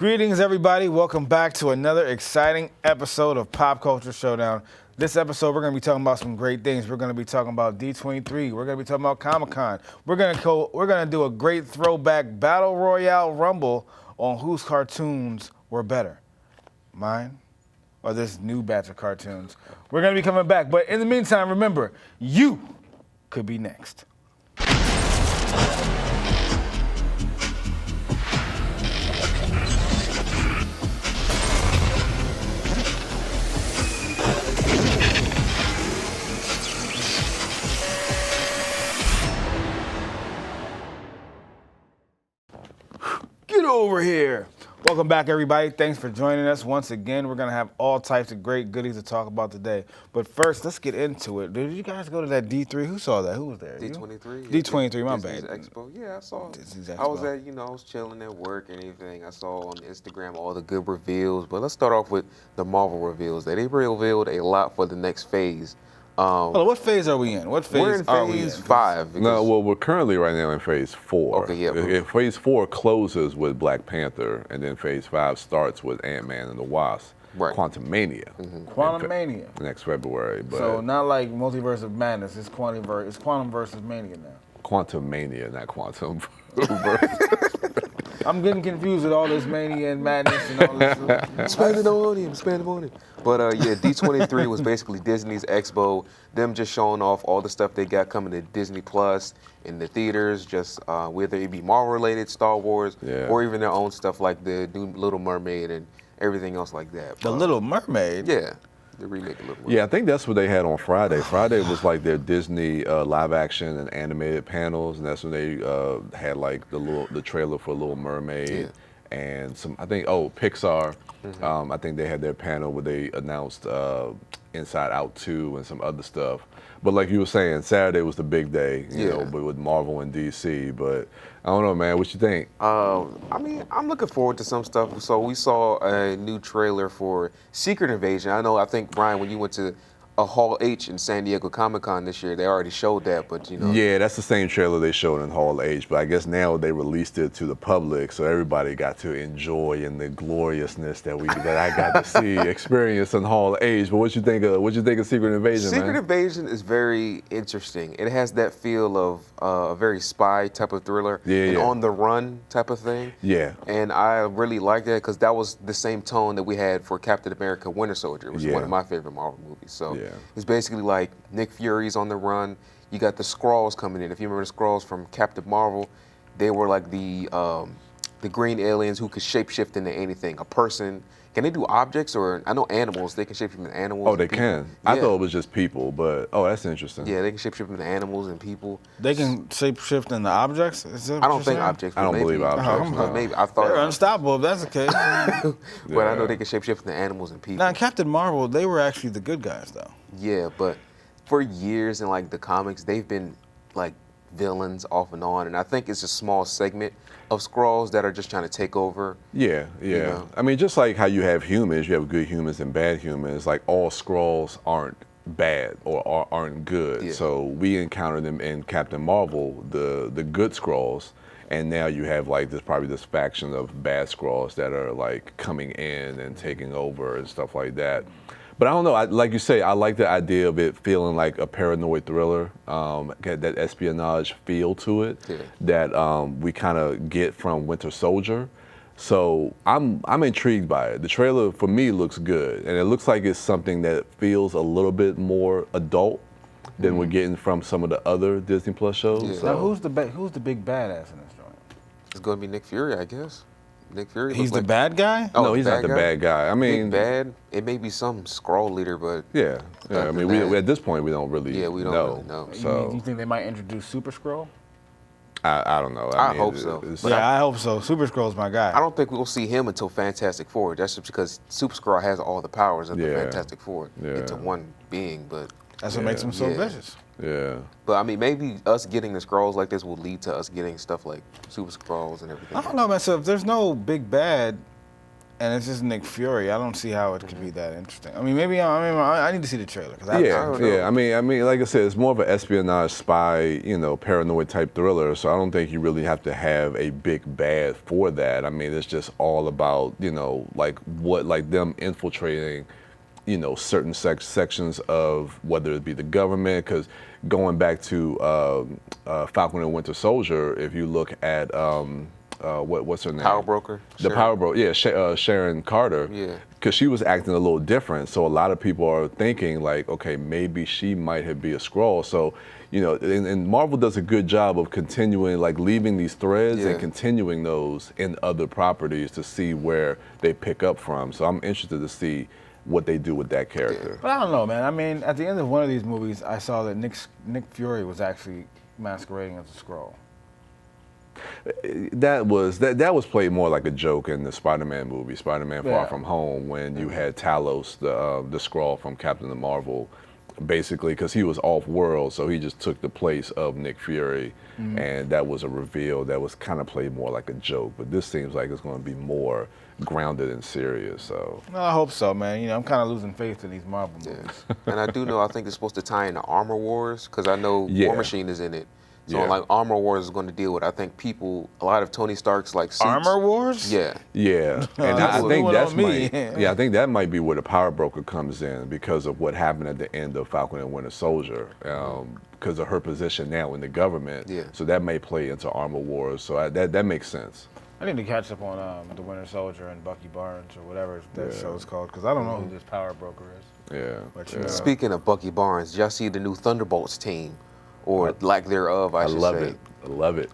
Greetings, everybody. Welcome back to another exciting episode of Pop Culture Showdown. This episode, we're going to be talking about some great things. We're going to be talking about D23. We're going to be talking about Comic-Con. We're going to do a great throwback Battle Royale Rumble on whose cartoons were better, mine or this new batch of cartoons. We're going to be coming back. But in the meantime, remember, you could be next. Get over here. Welcome back, everybody. Thanks for joining us once again. We're going to have all types of great goodies to talk about today. But first, let's get into it. Did you guys go to that D3? Who saw that? Who was there? D23. D23, my Disney's bad. Expo. Yeah, I saw it. Disney's Expo. I was I was chilling at work and everything. I saw on Instagram all the good reveals. But let's start off with the Marvel reveals. They revealed a lot for the next phase. Hold on, what phase are we in? What phase are we in? We're in phase 5. No, well, we're currently right now in phase 4. Okay, yeah. Phase 4 closes with Black Panther, and then phase 5 starts with Ant-Man and the Wasp. Right. Quantumania. Quantumania. Next February. But So not like Multiverse of Madness. It's Quantum versus Mania now. Quantumania, not Quantum. I'm getting confused with all this Mania and Madness and all this. Spend the money. But yeah, D23 was basically Disney's Expo. Them just showing off all the stuff they got coming to Disney Plus in the theaters, just whether it be Marvel related, Star Wars, or even their own stuff like the new Little Mermaid and everything else like that. The Little Mermaid? Yeah. The remake of Little Mermaid. Yeah, I think that's what they had on Friday. Friday was like their Disney live action and animated panels, and that's when they had like the trailer for Little Mermaid and some. I think Pixar. I think they had their panel where they announced Inside Out 2 and some other stuff. But like you were saying, Saturday was the big day, you know, but with Marvel and DC. But I don't know, man. What you think? I mean, I'm looking forward to some stuff. So we saw a new trailer for Secret Invasion. I think, Brian, when you went to a Hall H in San Diego Comic-Con this year, they already showed that, but you know. Yeah, that's the same trailer they showed in Hall H, but I guess now they released it to the public, so everybody got to enjoy in the gloriousness that I got to see, experience in Hall H. But what you think of Secret Invasion, Secret man? Invasion is very interesting. It has that feel of a very spy type of thriller, on the run type of thing. Yeah. And I really like that because that was the same tone that we had for Captain America: Winter Soldier, which is one of my favorite Marvel movies. So. Yeah. It's basically like Nick Fury's on the run. You got the Skrulls coming in. If you remember the Skrulls from Captain Marvel, they were like the green aliens who could shapeshift into anything. A person. Can they do objects or I know animals? They can shapeshift into animals. Oh, they can. I thought it was just people, but that's interesting. Yeah, they can shapeshift into animals and people. They can shapeshift into objects? I don't think objects. I don't believe objects. No. Maybe I thought they're unstoppable if that's the case. But I know they can shapeshift into animals and people. Now, in Captain Marvel, they were actually the good guys, though. Yeah, but for years in like the comics, they've been like villains off and on, and I think it's a small segment of Skrulls that are just trying to take over. Yeah. You know? I mean, just like how you have humans, you have good humans and bad humans. Like all Skrulls aren't bad or aren't good. Yeah. So we encountered them in Captain Marvel, the good Skrulls, and now you have like this faction of bad Skrulls that are like coming in and taking over and stuff like that. But I don't know, like you say, I like the idea of it feeling like a paranoid thriller, that espionage feel to it that we kind of get from Winter Soldier. So I'm intrigued by it. The trailer for me looks good, and it looks like it's something that feels a little bit more adult than we're getting from some of the other Disney Plus shows. Yeah. So. Now, who's the big badass in this joint? It's going to be Nick Fury, I guess. Nick Fury. He's the bad guy? No, he's not the bad guy. I mean, bad. It may be some Skrull leader, but I mean, we at this point we don't really we don't really know. So you think they might introduce Super Skrull? I don't know. I hope so. I hope so. Super Skrull's my guy. I don't think we'll see him until Fantastic Four. That's just because Super Skrull has all the powers of the Fantastic Four into one being, but that's what makes him so vicious. Yeah. But I mean, maybe us getting the Skrulls like this will lead to us getting stuff like Super Skrulls and everything. I don't know, man. So if there's no big bad, and it's just Nick Fury. I don't see how it could be that interesting. I mean, maybe I need to see the trailer. I don't know. I mean, like I said, it's more of an espionage spy, paranoid type thriller. So I don't think you really have to have a big bad for that. I mean, it's just all about, like them infiltrating, certain sections of whether it be the government. Because going back to Falcon and Winter Soldier, if you look at what's her name? Power Broker. The Power Broker, yeah, Sharon Carter. Yeah. Because she was acting a little different, so a lot of people are thinking like, okay, maybe she might have been a Skrull. So, and Marvel does a good job of continuing, like leaving these threads and continuing those in other properties to see where they pick up from. So I'm interested to see what they do with that character. But I don't know, man. I mean, at the end of one of these movies, I saw that Nick Fury was actually masquerading as a Skrull. That was played more like a joke in the Spider-Man movie, Spider-Man Far From Home, when you had Talos, the Skrull from Captain Marvel, basically because he was off-world, so he just took the place of Nick Fury, and that was a reveal that was kind of played more like a joke. But this seems like it's going to be more grounded and serious. So I hope so, man. I'm kind of losing faith in these Marvel movies. And I do know, I think it's supposed to tie into Armor Wars, because I know War Machine is in it. So like Armor Wars is going to deal with, I think, a lot of Tony Stark's like suits. Armor Wars? Yeah. Yeah. And I think that might be where the Power Broker comes in because of what happened at the end of Falcon and Winter Soldier. Because of her position now in the government. Yeah. So that may play into Armor Wars. So that makes sense. I need to catch up on the Winter Soldier and Bucky Barnes or whatever that show is called, because I don't know who this Power Broker is. Yeah. But, Speaking of Bucky Barnes, y'all see the new Thunderbolts team? Or lack thereof, I should say. I love it.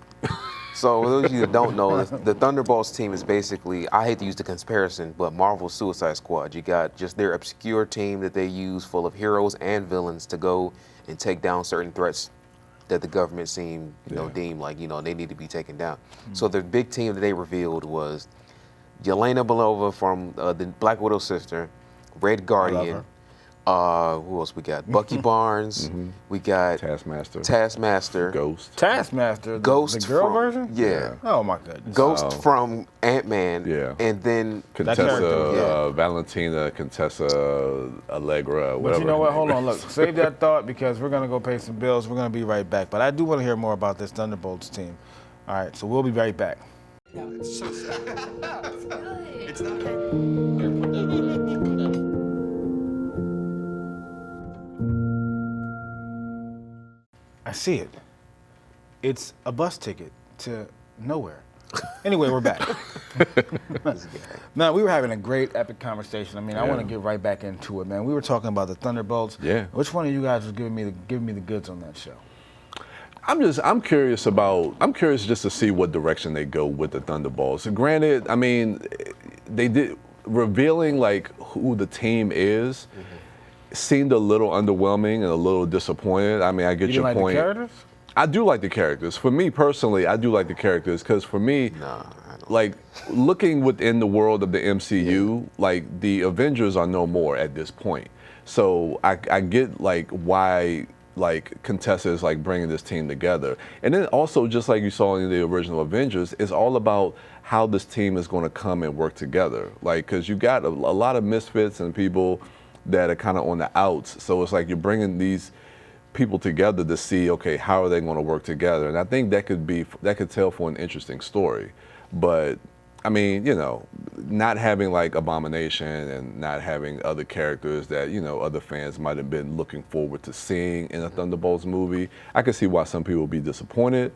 So, for those of you that don't know, the Thunderbolts team is basically, I hate to use the comparison, but Marvel's Suicide Squad. You got just their obscure team that they use full of heroes and villains to go and take down certain threats that the government deemed like, they need to be taken down. So the big team that they revealed was Yelena Belova from the Black Widow's sister, Red Guardian. Who else we got? Bucky Barnes. We got Taskmaster. Ghost. Taskmaster. Ghost. The girl from, version? Yeah. Oh my goodness. Ghost from Ant-Man. Yeah. And then Contessa, Valentina, Contessa, Allegra, whatever. But you know what? Hold on. Look, save that thought because we're gonna go pay some bills. We're gonna be right back. But I do want to hear more about this Thunderbolts team. All right, so we'll be right back. No, it's so it's not. I see it. It's a bus ticket to nowhere. Anyway, we're back. Now, we were having a great, epic conversation. I mean, I want to get right back into it, man. We were talking about the Thunderbolts. Yeah. Which one of you guys was giving me the goods on that show? I'm curious just to see what direction they go with the Thunderbolts. Granted, I mean, they did revealing like who the team is. Seemed a little underwhelming and a little disappointed. I mean, I get your like point. The characters? I do like the characters. For me personally, I do like the characters because for me, like looking within the world of the MCU, like the Avengers are no more at this point. So I get like why like Contessa is like bringing this team together. And then also just like you saw in the original Avengers, it's all about how this team is going to come and work together. Like, because you got a lot of misfits and people that are kind of on the outs. So it's like you're bringing these people together to see, okay, how are they going to work together? And I think that could tell for an interesting story. But I mean, not having like Abomination and not having other characters that, other fans might have been looking forward to seeing in a Thunderbolts movie, I can see why some people would be disappointed.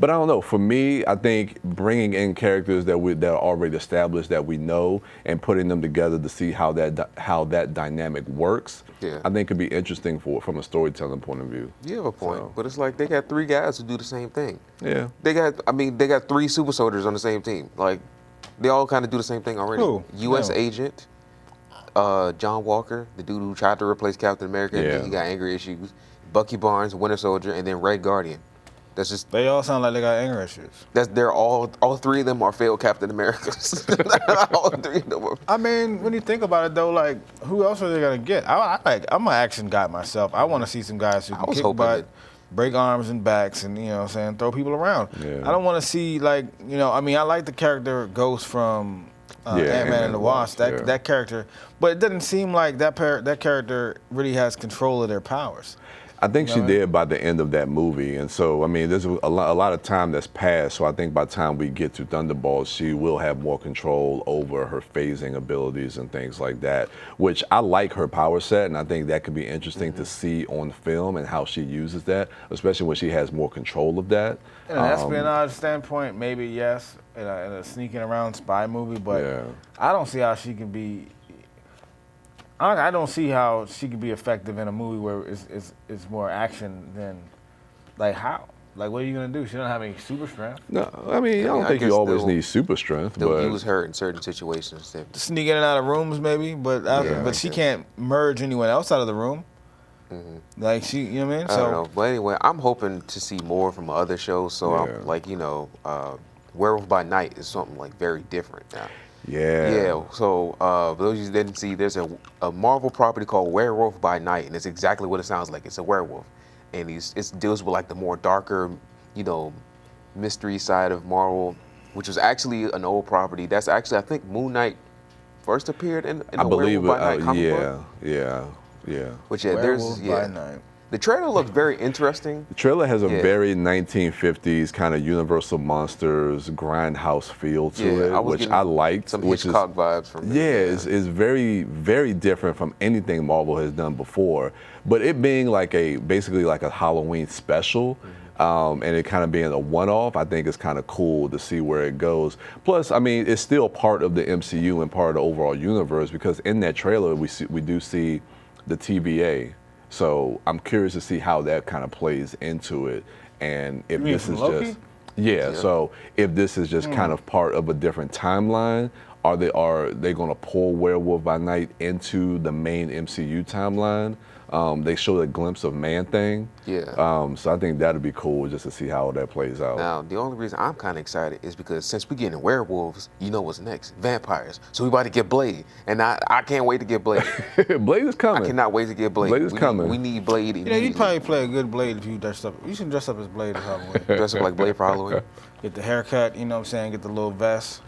But I don't know. For me, I think bringing in characters that are already established that we know and putting them together to see how that dynamic works, I think could be interesting from a storytelling point of view. You have a point, but it's like they got 3 guys who do the same thing. Yeah. They got 3 super soldiers on the same team. Like, they all kind of do the same thing already. Who? U.S. agent, John Walker, the dude who tried to replace Captain America, and then he got anger issues. Bucky Barnes, Winter Soldier, and then Red Guardian. That's just. They all sound like they got anger issues. They're all 3 of them are failed Captain Americas. All 3 of them are. I mean, when you think about it though, like who else are they gonna get? I'm an action guy myself. I want to see some guys who can kick butt, break arms and backs, and throw people around. Yeah. I don't want to see like I mean, I like the character Ghost from Ant-Man and the Wasp. Yeah. That character, but it doesn't seem like that character really has control of their powers. I think she did by the end of that movie, and so I mean, there's a lot of time that's passed. So I think by the time we get to Thunderbolts, she will have more control over her phasing abilities and things like that. Which I like her power set, and I think that could be interesting to see on film and how she uses that, especially when she has more control of that. In an espionage standpoint, maybe yes, in a sneaking around spy movie, but I don't see how she can be. I don't see how she could be effective in a movie where it's more action than, like, how? Like, what are you going to do? She don't have any super strength. No, I mean, I don't think you always need super strength. They'll use her in certain situations. Sneak in and out of rooms, maybe, but she can't merge anyone else out of the room. Like, she, you know what I mean? I don't know. But anyway, I'm hoping to see more from other shows. So, I'm, like, Werewolf by Night is something, like, very different now. Yeah. So, for those of you who didn't see, there's a Marvel property called Werewolf by Night, and it's exactly what it sounds like. It's a werewolf, and it deals with like the more darker, mystery side of Marvel, which was actually an old property. That's actually, I think, Moon Knight first appeared in the Werewolf by Night comic book. Yeah. Which Werewolf by Night. The trailer looks very interesting. The trailer has a very 1950s kind of Universal Monsters grindhouse feel to it, which I liked. Some Hitchcock vibes from it. Yeah, it's very, very different from anything Marvel has done before. But it being like basically like a Halloween special, and it kind of being a one-off, I think it's kind of cool to see where it goes. Plus, I mean, it's still part of the MCU and part of the overall universe, because in that trailer we do see the TVA. So I'm curious to see how that kind of plays into it, and if this is Loki? just so if this is just kind of part of a different timeline, are they going to pull Werewolf by Night into the main MCU timeline? They showed a glimpse of Man-Thing. So I think that'd be cool just to see how that plays out. Now, the only reason I'm kind of excited is because since we're getting werewolves, you know what's next? Vampires. So we about to get Blade, and I can't wait to get Blade. Blade is coming. I cannot wait to get Blade. Blade is coming. We need Blade immediately. You'd probably play a good Blade if you dressed up. You should dress up as Blade for Halloween. Dress up like Blade for Halloween. Get the haircut, you know what I'm saying? Get the little vest.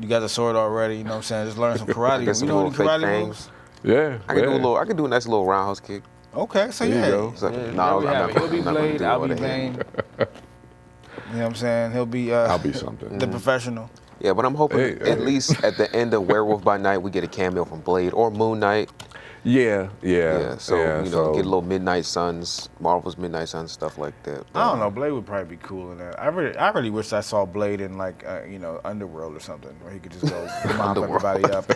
You got the sword already, you know what I'm saying? Just learn some karate. Get some you know little any karate fake moves? Yeah. I can do a nice little roundhouse kick. Okay, so There you go. So, he'll be Blade, I'll be Bane. You know what I'm saying? He'll be I'll be something. the professional. Yeah, but I'm hoping at least at the end of Werewolf by Night we get a cameo from Blade or Moon Knight. Yeah. So get a little Midnight Suns, Marvel's Midnight Suns, stuff like that. I don't know. Blade would probably be cool in that. I really wish I saw Blade in like Underworld or something, where he could just go mop everybody up.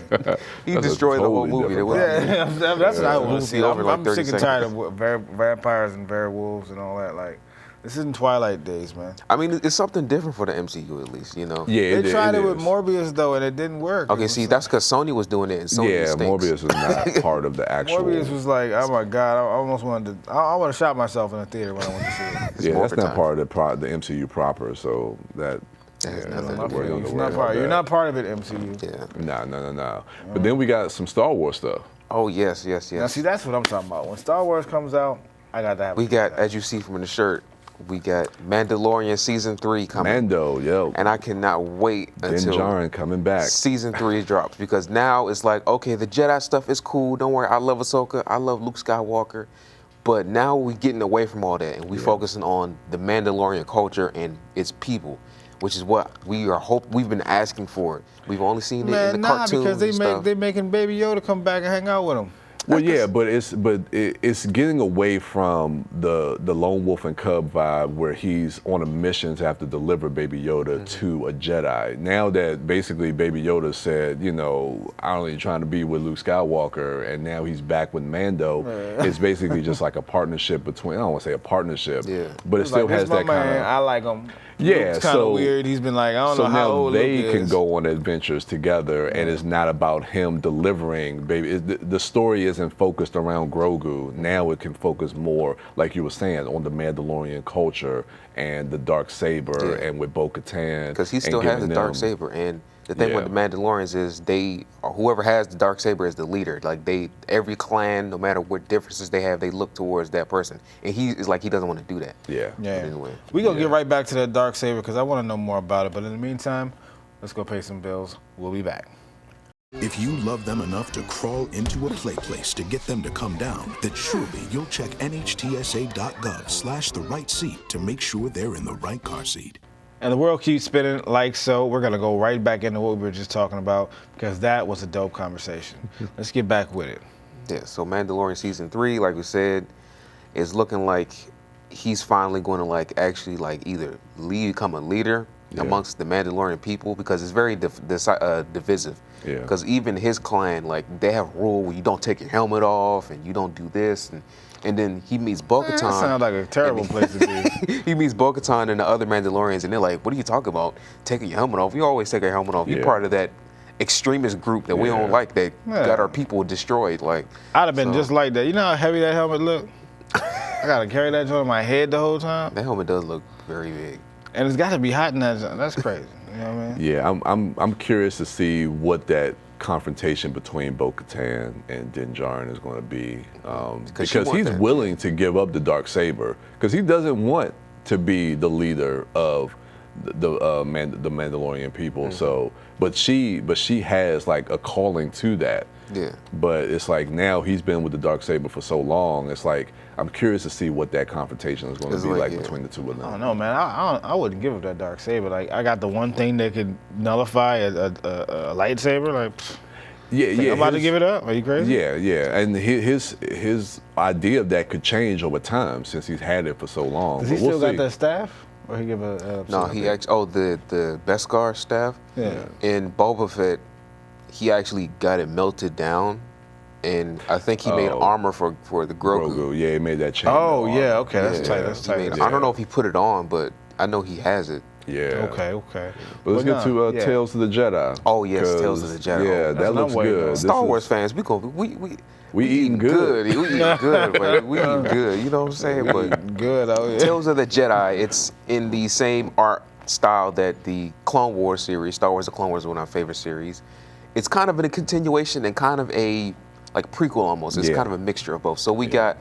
He destroyed the whole movie. That's what I want to see. I'm Like sick and tired of vampires and werewolves and all that. Like, this isn't Twilight days, man. I mean, it's something different for the MCU at least, Yeah, they tried it with Morbius though, and it didn't work. Okay, see, that's because Sony was doing it, and Sony stinks. Morbius was not part of the actual. Morbius was like, oh my god, I almost wanted to. I want to shot myself in the theater when I went to see it. That's not part of the MCU proper, so that. It's You're not part of it, MCU. Yeah. No. But then we got some Star Wars stuff. Oh yes. Now see, that's what I'm talking about. When Star Wars comes out, I got to have. We got, as you see from the shirt, we got Mandalorian season 3 coming. Mando, yo. And I cannot wait until Din Djarin coming back. Season 3 drops, because now it's like, okay, the Jedi stuff is cool. Don't worry, I love Ahsoka. I love Luke Skywalker. But now we're getting away from all that, and we're focusing on the Mandalorian culture and its people, which is what we've been asking for. We've only seen it in the cartoons because they making Baby Yoda come back and hang out with them. Well, yeah, but it's getting away from the lone wolf and cub vibe, where he's on a mission to have to deliver Baby Yoda to a Jedi. Now that basically Baby Yoda said, I'm only trying to be with Luke Skywalker, and now he's back with Mando. It's basically just like a partnership between. I don't want to say a partnership, but it still has that kind of. I like him. Yeah, Luke's kind of weird. He's been like, I don't know how old Luke is. So now they can go on adventures together, and it's not about him delivering baby. The story isn't focused around Grogu. Now it can focus more, like you were saying, on the Mandalorian culture and the dark saber, and with Bo-Katan. Because he still has the dark saber, and the thing with the Mandalorians is whoever has the dark saber is the leader. Like every clan, no matter what differences they have, they look towards that person, and he doesn't want to do that. Yeah. But anyway, we gonna get right back to that dark saber because I want to know more about it. But in the meantime, let's go pay some bills. We'll be back. If you love them enough to crawl into a play place to get them to come down, then surely you'll check nhtsa.gov/the right seat to make sure they're in the right car seat. And the world keeps spinning like so. We're going to go right back into what we were just talking about because that was a dope conversation. Let's get back with it. Yeah, so Mandalorian Season 3, like we said, is looking like he's finally going to actually either become a leader amongst the Mandalorian people, because it's very divisive. Yeah. Because even his clan, they have rule where you don't take your helmet off and you don't do this, and then he meets Bo-Katan. That sounds like a terrible place to be. He meets Bo-Katan and the other Mandalorians, and they're like, "What are you talking about? Taking your helmet off? You always take our helmet off. You're part of that extremist group that we don't like that got our people destroyed." I'd have been just like that. You know how heavy that helmet look? I gotta carry that joint on my head the whole time. That helmet does look very big. And it's got to be hot in that zone. That's crazy. You know what I mean? Yeah, I'm curious to see what that confrontation between Bo-Katan and Din Djarin is going to be, because he's willing to give up the Darksaber because he doesn't want to be the leader of the Mandalorian people. So, but she has a calling to that. Yeah. But it's now he's been with the Darksaber for so long. It's I'm curious to see what that confrontation is going to be between the two of them. I don't know, man. I wouldn't give up that Darksaber. I got the one thing that could nullify a lightsaber. I'm about to give it up. Are you crazy? Yeah. And his idea of that could change over time since he's had it for so long. Does he still got that staff? Or he give a No, he actually. the Beskar staff. Yeah. In Boba Fett, he actually got it melted down, and I think he made armor for the Grogu. Yeah, he made that change. Oh yeah, okay, that's tight. That's tight. I don't know if he put it on, but I know he has it. Yeah. Okay. But let's get to Tales of the Jedi. Oh yes, Tales of the Jedi. Yeah, that looks good. Star Wars fans, we eating good. We eating good, but we eating good. You know what I'm saying? But good. Oh yeah. Tales of the Jedi. It's in the same art style that the Clone Wars series. Star Wars: The Clone Wars is one of my favorite series. It's kind of a continuation and kind of a prequel almost. It's kind of a mixture of both. So we got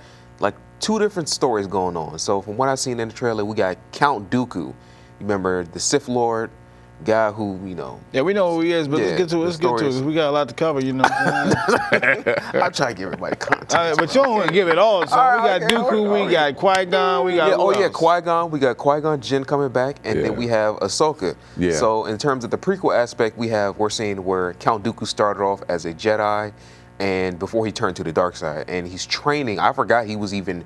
two different stories going on. So from what I've seen in the trailer, we got Count Dooku. You remember the Sith Lord guy who, Yeah, we know who he is, but let's get to it. We got a lot to cover, you know. I'm trying to give everybody context. But you don't want to give it all. So we got Dooku, we got Qui-Gon, we got Qui-Gon. We got Qui-Gon Jinn coming back, and then we have Ahsoka. Yeah. So in terms of the prequel aspect, we're seeing where Count Dooku started off as a Jedi, and before he turned to the dark side, and he's training. I forgot he was even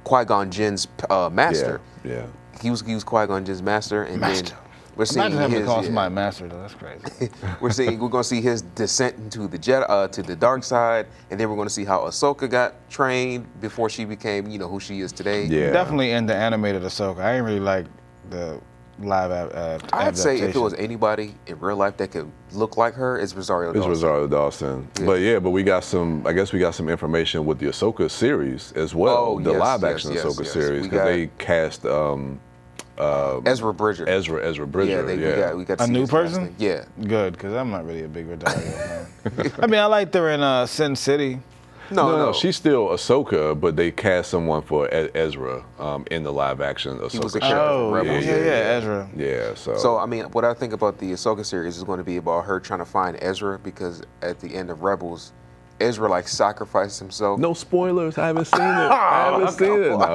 Qui-Gon Jinn's master. Yeah. He was Qui-Gon Jinn's master, and then we're seeing Imagine having to call somebody master, though. That's crazy. we're going to see his descent into the Jedi, to the dark side, and then we're going to see how Ahsoka got trained before she became, who she is today. Yeah. Definitely in the animated Ahsoka. I ain't really like the live adaptation. I'd say if it was anybody in real life that could look like her, it's Rosario Dawson. It's Rosario Dawson. Yeah. But we got some information with the Ahsoka series as well. The live action Ahsoka series, because they cast Ezra Bridger. Ezra Bridger. Yeah, we got to a see new his person. casting. Yeah, good, because I'm not really a big Rosario man. I mean, I liked her in Sin City. No, she's still Ahsoka, but they cast someone for Ezra in the live action Ahsoka. He was a character from Rebels. Ezra. Yeah, So I mean, what I think about the Ahsoka series is going to be about her trying to find Ezra, because at the end of Rebels, Ezra sacrificed himself. No spoilers. I haven't seen it. No,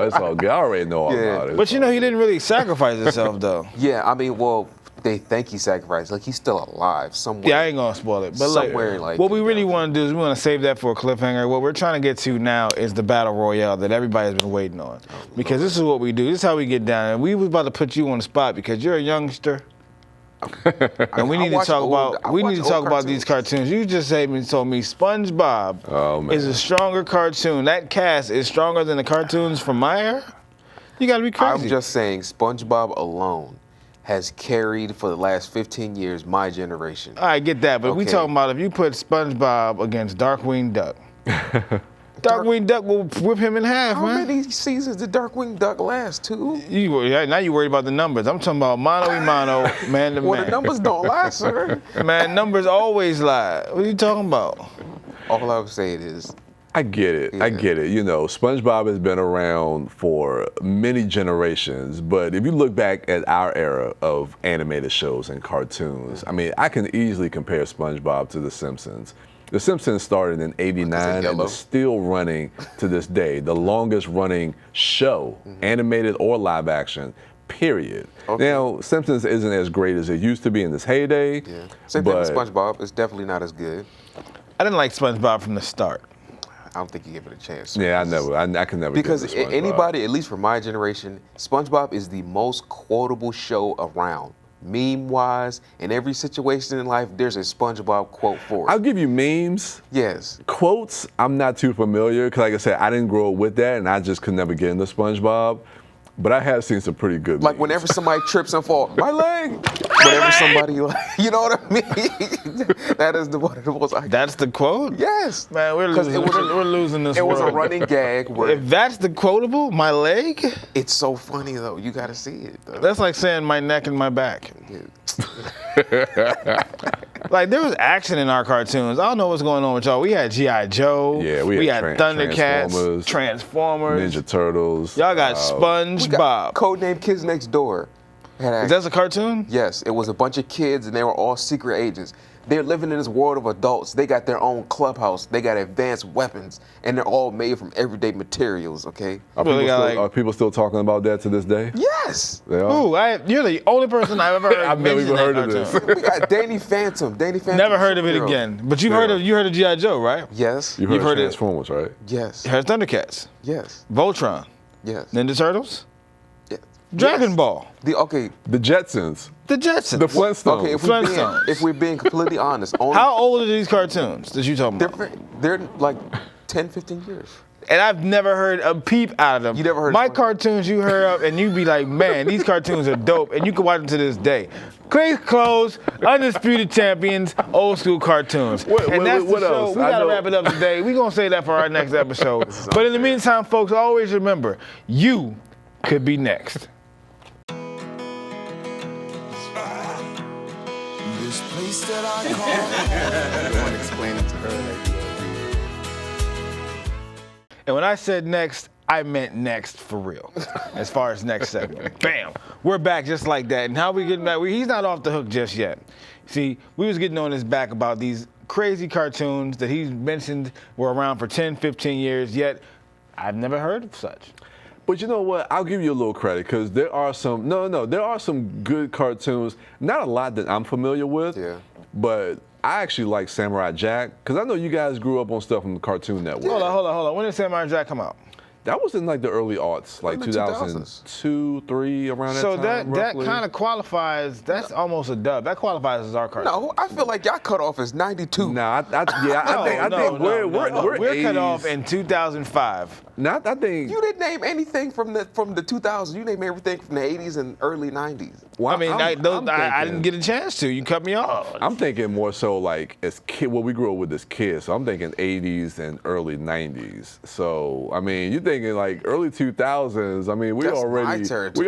it's all good. I already know all about it. But he didn't really sacrifice himself though. Yeah, I mean, well, they think he sacrificed. He's still alive somewhere. Yeah, I ain't gonna spoil it. But somewhere what we really want to do is we want to save that for a cliffhanger. What we're trying to get to now is the battle royale that everybody's been waiting on. Because this is what we do. This is how we get down. And we was about to put you on the spot because you're a youngster. And we need to talk about these cartoons. You just told me SpongeBob is a stronger cartoon. That cast is stronger than the cartoons from my era. You gotta be crazy. I'm just saying, SpongeBob alone has carried for the last 15 years my generation. I get that, but we talking about if you put SpongeBob against Darkwing Duck. Darkwing Duck will whip him in half, How man. How many seasons did Darkwing Duck last? 2? Now you worried about the numbers. I'm talking about mano-a-mano, man to man. Well, the numbers don't lie, sir. Man, numbers always lie. What are you talking about? All I would say is, I get it. Yeah. I get it. You know, SpongeBob has been around for many generations, but if you look back at our era of animated shows and cartoons, I mean, I can easily compare SpongeBob to The Simpsons. The Simpsons started in '89 and is still running to this day. The longest running show, animated or live action, period. Okay. Now, Simpsons isn't as great as it used to be in this heyday. Yeah. Same thing with SpongeBob. It's definitely not as good. I didn't like SpongeBob from the start. I don't think you give it a chance. Yeah, I can never because get into SpongeBob. Anybody, at least from my generation, SpongeBob is the most quotable show around. Meme-wise, in every situation in life, there's a SpongeBob quote for it. I'll give you memes. Yes. Quotes, I'm not too familiar, because like I said, I didn't grow up with that, and I just could never get into SpongeBob. But I have seen some pretty good Like memes. whenever somebody trips and falls, my leg. Whenever somebody, you know what I mean? That is one of the most. That's the quote? Yes. Man, we're losing this. It was a running gag. Where if that's the quotable, my leg? It's so funny though. You got to see it. Though. That's like saying my neck and my back. Yeah. Like, there was action in our cartoons. I don't know what's going on with y'all. We had G.I. Joe. Yeah, we had Thundercats, Transformers, Transformers, Ninja Turtles. Y'all got SpongeBob. Codename Kids Next Door. Is that a cartoon? Yes, it was a bunch of kids and they were all secret agents. They're living in this world of adults. They got their own clubhouse. They got advanced weapons, and they're all made from everyday materials. Okay. Are people still talking about that to this day? Yes. They are? Ooh, you're the only person I've ever heard. I've never even heard of this. We got Danny Phantom. Never heard of it again. But you heard of G.I. Joe, right? Yes. You've heard of Transformers, right? Yes. You heard Thundercats. Yes. Voltron. Yes. Ninja Turtles. Yes. Dragon Ball. The Jetsons. The Jetsons. The Flintstones. Okay, if we're being completely honest. How old are these cartoons that you talking about? They're like 10, 15 years. And I've never heard a peep out of them. You never heard my cartoons you heard of, and you be like, man, these cartoons are dope, and you can watch them to this day. Case closed, Undisputed Champions, old school cartoons. And that's the show. We gotta wrap it up today. We're gonna say that for our next episode. But in the meantime, folks, always remember, you could be next. This place that I call. I want to explain it to her. And when I said next, I meant next for real. As far as next segment. Bam! We're back just like that. And how we getting back? He's not off the hook just yet. See, we was getting on his back about these crazy cartoons that he's mentioned were around for 10, 15 years, yet I've never heard of such. But you know what? I'll give you a little credit because there are some, there are some good cartoons. Not a lot that I'm familiar with, but I actually like Samurai Jack because I know you guys grew up on stuff from the Cartoon Network. Hold on. When did Samurai Jack come out? That was in like the early aughts, like 2002, 3, around that time. So that kind of qualifies. That's almost a dub. That qualifies as our cartoon. No, I feel like y'all cut off as 92. I think we're cut off in 2005. I think you didn't name anything from the 2000s. You named everything from the 80s and early 90s. Well, I didn't get a chance to. You cut me off. I'm thinking more so like as kid. Well, we grew up with as kids, so I'm thinking 80s and early 90s. So I mean, you thinking like early 2000s? I mean, we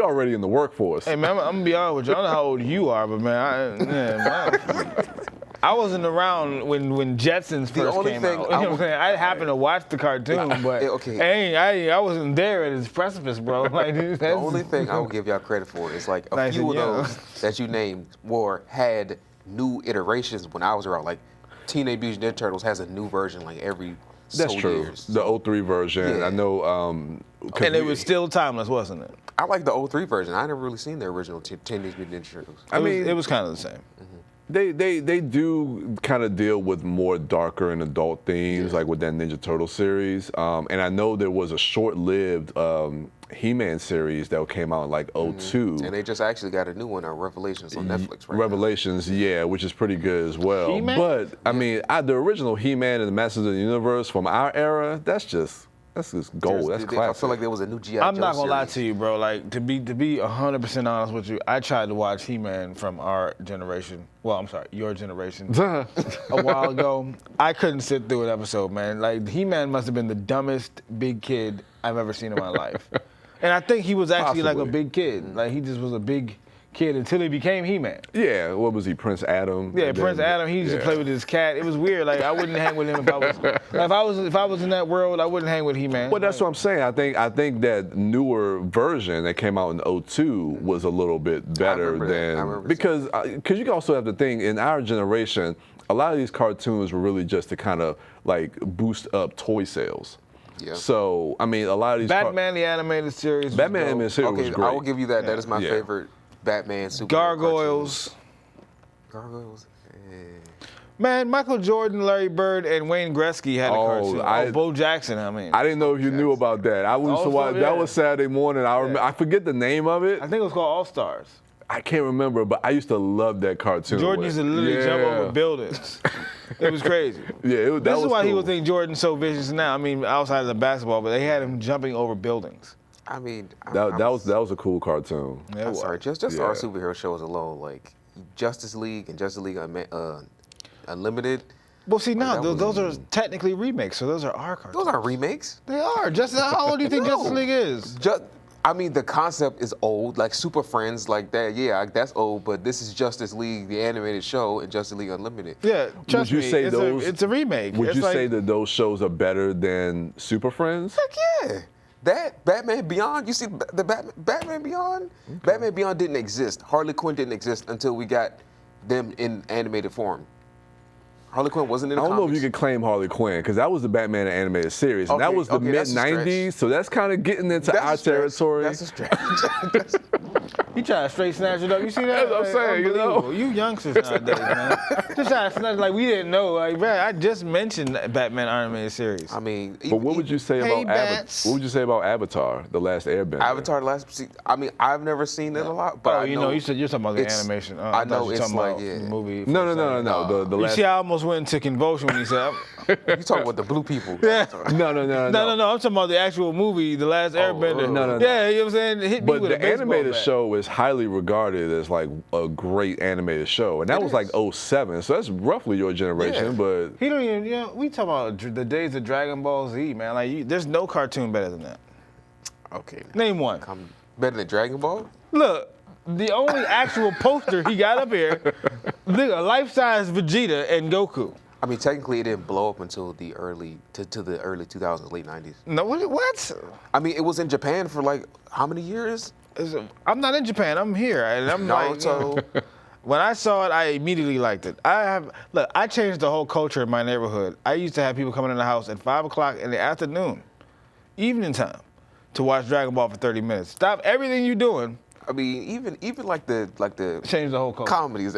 already in the workforce. Hey man, I'm gonna be honest with you. I don't know how old you are, but man, I wasn't around when Jetsons first came out. You know what I'm saying? I happened to watch the cartoon, but I wasn't there at its precipice, bro. Like, the only thing I will give y'all credit for is like a few of those that you named had new iterations when I was around. Like Teenage Mutant Ninja Turtles has a new version like every That's true. years. The 03 version. Yeah. I know. And it was still timeless, wasn't it? I like the 03 version. I never really seen the original Teenage Mutant Ninja Turtles. I mean, it was kind of the same. Mm-hmm. They do kind of deal with more darker and adult themes, like with that Ninja Turtle series. And I know there was a short-lived He-Man series that came out in like 02. And they just actually got a new one on Revelations on Netflix right Revelations, now. Which is pretty good as well. He-Man? But I mean, the original He-Man and the Masters of the Universe from our era, that's just gold. That's classic. I feel like there was a new G.I. Joe I'm not gonna lie series. to you, bro. Like to be 100% honest with you, I tried to watch He-Man from our generation. Well, I'm sorry, your generation. A while ago, I couldn't sit through an episode, man. Like He-Man must have been the dumbest big kid I've ever seen in my life. And I think he was actually like a big kid. Like he just was a big kid until he became He-Man. Yeah, what was he, Prince Adam? Yeah, Prince Adam. He used to play with his cat. It was weird. Like I wouldn't hang with him if I was in that world. I wouldn't hang with He-Man. Well, that's what I'm saying. I think that newer version that came out in '02 was a little bit better than because you can also have the thing in our generation. A lot of these cartoons were really just to kind of like boost up toy sales. Yeah. So I mean, a lot of these Batman the animated series. Batman the animated series was great. I will give you that. That is my favorite Batman superhero Gargoyles. Gargoyles. Man, Michael Jordan, Larry Bird, and Wayne Gretzky had a cartoon. Bo Jackson, I mean. I didn't know if you knew about that. I used to watch. That was Saturday morning. I forget the name of it. I think it was called All Stars. I can't remember, but I used to love that cartoon. Jordan used to literally jump over buildings. It was crazy. Yeah, this is why people think Jordan's so vicious now. I mean, outside of the basketball, but they had him jumping over buildings. I mean, that was a cool cartoon. I'm sorry, just our superhero shows alone, like Justice League and Justice League Unlimited. Well, see, now those are technically remakes, so those are our cartoons. Those aren't remakes. They are. How old do you think Justice League is? I mean, the concept is old, like Super Friends, like that. Yeah, that's old. But this is Justice League, the animated show, and Justice League Unlimited. Yeah, trust me, it's a remake. Would you say that those shows are better than Super Friends? Heck yeah. That Batman Beyond, you see the Batman Beyond? Okay. Batman Beyond didn't exist. Harley Quinn didn't exist until we got them in animated form. Harley Quinn wasn't in the I don't know if comics. you can claim Harley Quinn, because that was the Batman animated series, and that was the mid-'90s, so that's kind of getting into our territory. That's a stretch. He tried to straight snatch it up. You see that? That's what I'm saying, you know. You youngsters nowadays, man. Just trying to snatch like we didn't know. Like, man, I just mentioned Batman animated series. I mean, but what would you say about Avatar? What would you say about Avatar, The Last Airbender? Avatar, I mean, I've never seen it a lot, but you know, you're talking about the animation. I know it's like the movie. No. The you last. See, I almost went into convulsion when you said. You talking about the blue people? Yeah. No. I'm talking about the actual movie, The Last Airbender. No. Yeah, you know what I'm saying? Hit me but with the a baseball animated bat. show is highly regarded as like a great animated show, and that was like '07, so that's roughly your generation. Yeah. But he don't even. You know, we talk about the days of Dragon Ball Z, man. Like, there's no cartoon better than that. Okay. Name one. Better than Dragon Ball? Look, the only actual poster he got up here, look, a life-size Vegeta and Goku. I mean, technically, it didn't blow up until the early 2000s, late 90s. No, what? I mean, it was in Japan for like how many years? I'm not in Japan. I'm here, and I'm Naruto. like, when I saw it, I immediately liked it. I changed the whole culture in my neighborhood. I used to have people coming in the house at 5 o'clock in the afternoon, evening time, to watch Dragon Ball for 30 minutes. Stop everything you're doing. I mean, even like the change the whole culture. Comedies,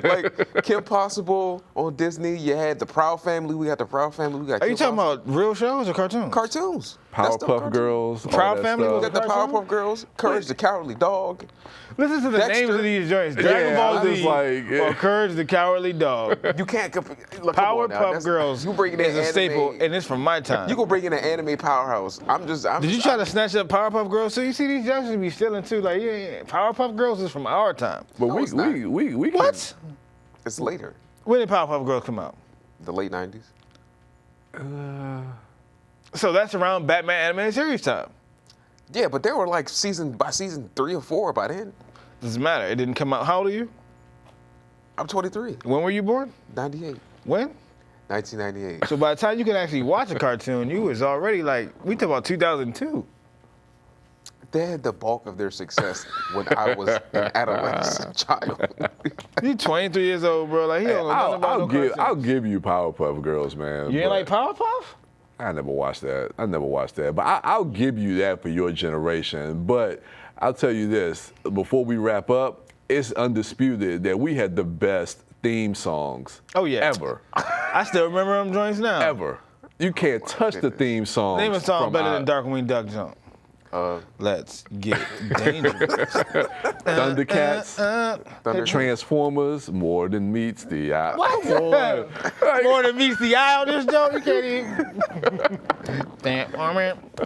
like Kim Possible on Disney. You had the Proud Family. We got the Proud Family. We got. Are you talking about real shows or cartoons? Cartoons. Powerpuff Girls. Proud Family. We got the Powerpuff Girls. Courage the Cowardly Dog. Listen to the names of these joints. Dragon Ball Z or Courage the Cowardly Dog. You can't compare. Powerpuff Girls you bring in is a staple, and it's from my time. You gonna bring in an anime powerhouse. Did you try to snatch up Powerpuff Girls? So you see these youngsters be stealing too. Like, yeah, Powerpuff Girls is from our time. But we what? It's later. When did Powerpuff Girls come out? The late 90s. So that's around Batman animated series time. Yeah, but they were like by season 3 or 4 by then. Doesn't matter. It didn't come out. How old are you? I'm 23. When were you born? 98. When? 1998. So by the time you could actually watch a cartoon, you was already like, we talk about 2002. They had the bulk of their success when I was an adolescent child. You 23 years old, bro. Like, he don't know nothing about no cartoons. I'll give you Powerpuff Girls, man. You ain't like Powerpuff? I never watched that. But I'll give you that for your generation. But I'll tell you this, before we wrap up, it's undisputed that we had the best theme songs ever. I still remember them joints now. Ever. You can't touch the theme songs. Name a song better than Darkwing Duck Jump. Let's get dangerous. Thundercats, Transformers, more than meets the eye. What? More than meets the eye on this joke? You can't even.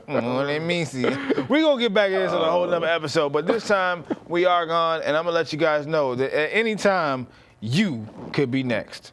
More than meets the eye. We're going to get back into this on a whole nother episode, but this time we are gone, and I'm going to let you guys know that at any time, you could be next.